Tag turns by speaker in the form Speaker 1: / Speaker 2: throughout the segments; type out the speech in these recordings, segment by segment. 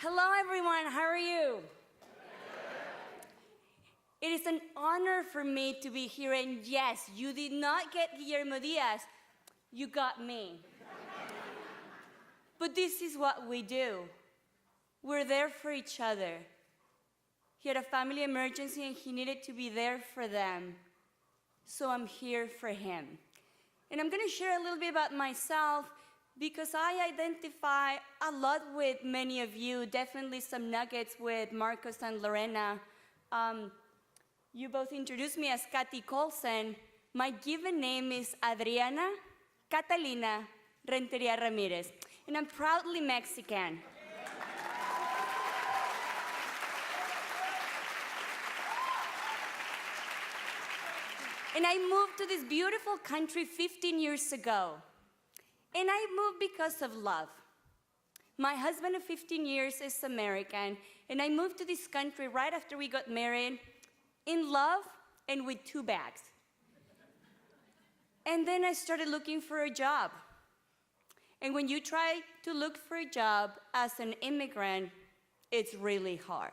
Speaker 1: Hello, everyone. How are you? It is an honor for me to be here, and yes, you did not get Guillermo Diaz, you got me. But this is what we do. We're there for each other. He had a family emergency and he needed to be there for them. So I'm here for him. And I'm gonna share a little bit about myself because I identify a lot with many of you, definitely some nuggets with Marcos and Lorena. You both introduced me as Katty Coulson. My given name is Adriana Catalina Renteria Ramirez, and I'm proudly Mexican. And I moved to this beautiful country 15 years ago. And I moved because of love. My husband of 15 years is American, and I moved to this country right after we got married, in love and with 2 bags. And then I started looking for a job. And when you try to look for a job as an immigrant, it's really hard.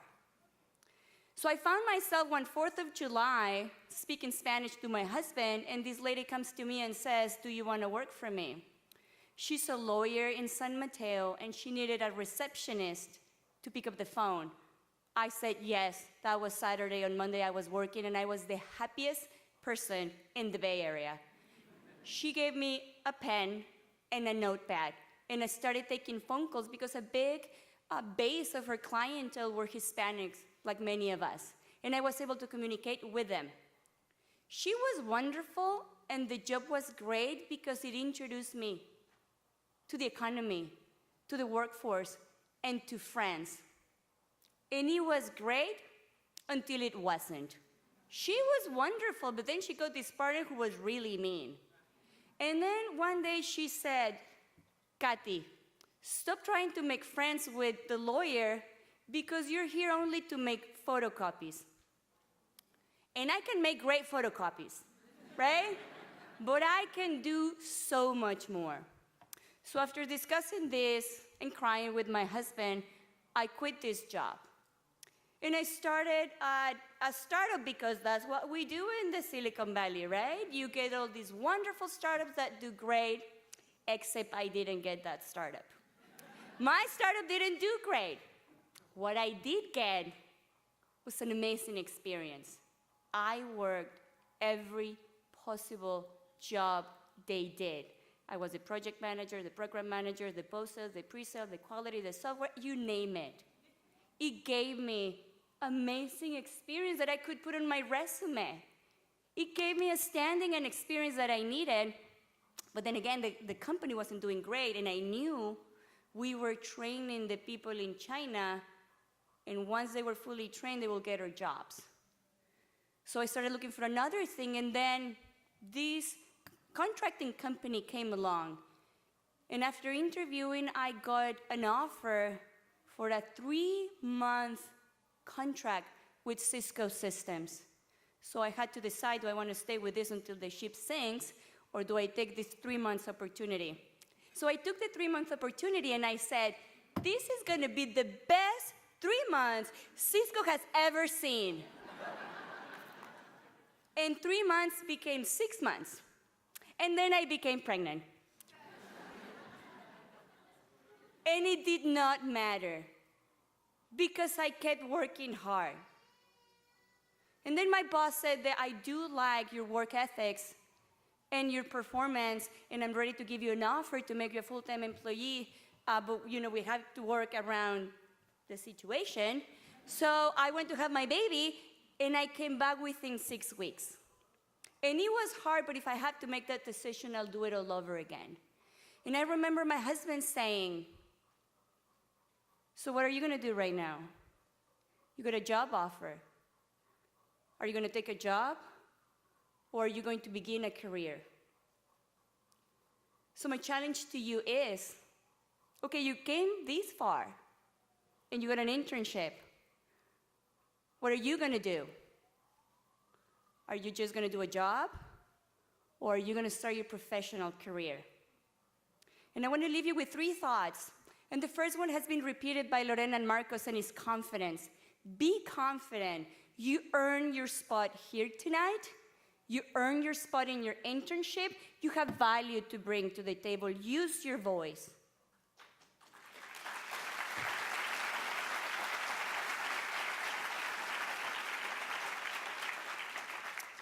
Speaker 1: So I found myself one 4th of July speaking Spanish to my husband, and this lady comes to me and says, "Do you want to work for me?" She's a lawyer in San Mateo, and she needed a receptionist to pick up the phone. I said yes. That was Saturday. On Monday, I was working, and I was the happiest person in the Bay Area. She gave me a pen and a notepad, and I started taking phone calls because a big base of her clientele were Hispanics, like many of us, and I was able to communicate with them. She was wonderful, and the job was great because it introduced me to the economy, to the workforce, and to friends. And it was great until it wasn't. She was wonderful, but then she got this partner who was really mean. And then one day she said, "Katty, stop trying to make friends with the lawyer because you're here only to make photocopies. And I can make great photocopies, right? But I can do so much more." So after discussing this and crying with my husband, I quit this job. And I started at a startup because that's what we do in the Silicon Valley, right? You get all these wonderful startups that do great, except I didn't get that startup. My startup didn't do great. What I did get was an amazing experience. I worked every possible job they did. I was the project manager, the program manager, the post-sales, the pre-sale, the quality, the software, you name it. It gave me amazing experience that I could put on my resume. It gave me a standing and experience that I needed, but then again, the company wasn't doing great, and I knew we were training the people in China, and once they were fully trained, they will get our jobs. So I started looking for another thing, and then this contracting company came along. And after interviewing, I got an offer for a 3-month contract with Cisco Systems. So I had to decide, do I want to stay with this until the ship sinks, or do I take this 3-month opportunity? So I took the 3-month opportunity, and I said, this is going to be the best 3 months Cisco has ever seen. And 3 months became 6 months. And then I became pregnant. And it did not matter because I kept working hard. And then my boss said that I do like your work ethics and your performance, and I'm ready to give you an offer to make you a full-time employee, but we have to work around the situation. So I went to have my baby, and I came back within 6 weeks. And it was hard, but if I had to make that decision, I'll do it all over again. And I remember my husband saying, "So what are you going to do right now? You got a job offer. Are you going to take a job, or are you going to begin a career?" So my challenge to you is, okay, you came this far, and you got an internship. What are you going to do? Are you just going to do a job, or are you going to start your professional career? And I want to leave you with 3 thoughts And the first one has been repeated by Lorena and Marcos, and is confidence. Be confident. You earn your spot here tonight. You earn your spot in your internship. You have value to bring to the table. Use your voice.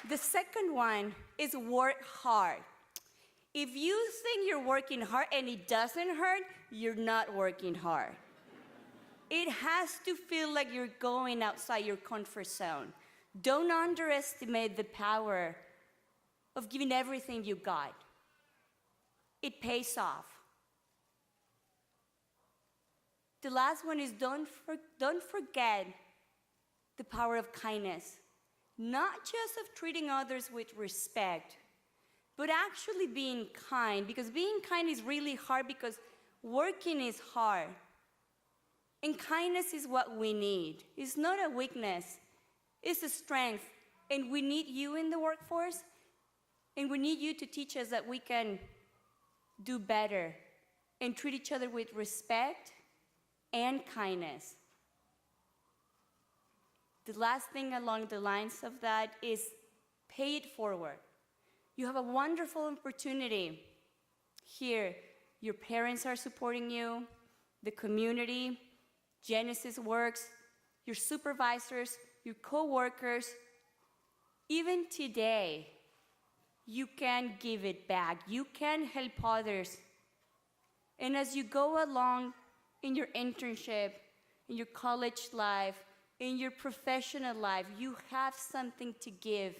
Speaker 1: The second one is work hard. If you think you're working hard and it doesn't hurt, you're not working hard. It has to feel like you're going outside your comfort zone. Don't underestimate the power of giving everything you got. It pays off. The last one is don't forget the power of kindness. Not just of treating others with respect, but actually being kind, because being kind is really hard because working is hard. And kindness is what we need. It's not a weakness, it's a strength. And we need you in the workforce, and we need you to teach us that we can do better and treat each other with respect and kindness. The last thing along the lines of that is pay it forward. You have a wonderful opportunity here. Your parents are supporting you, the community, Genesys works, your supervisors, your coworkers. Even today, you can give it back. You can help others. And as you go along in your internship, in your college life, in your professional life, you have something to give.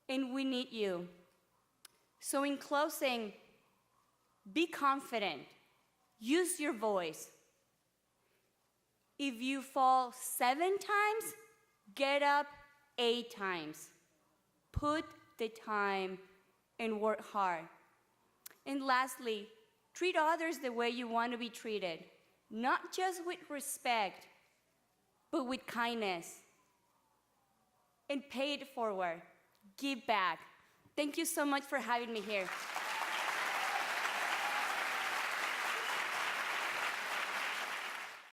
Speaker 1: And we need you. So in closing, be confident. Use your voice. If you fall 7 times, get up 8 times. Put the time and work hard. And lastly, treat others the way you want to be treated. Not just with respect, but with kindness. And pay it forward. Give back. Thank you so much for having me here.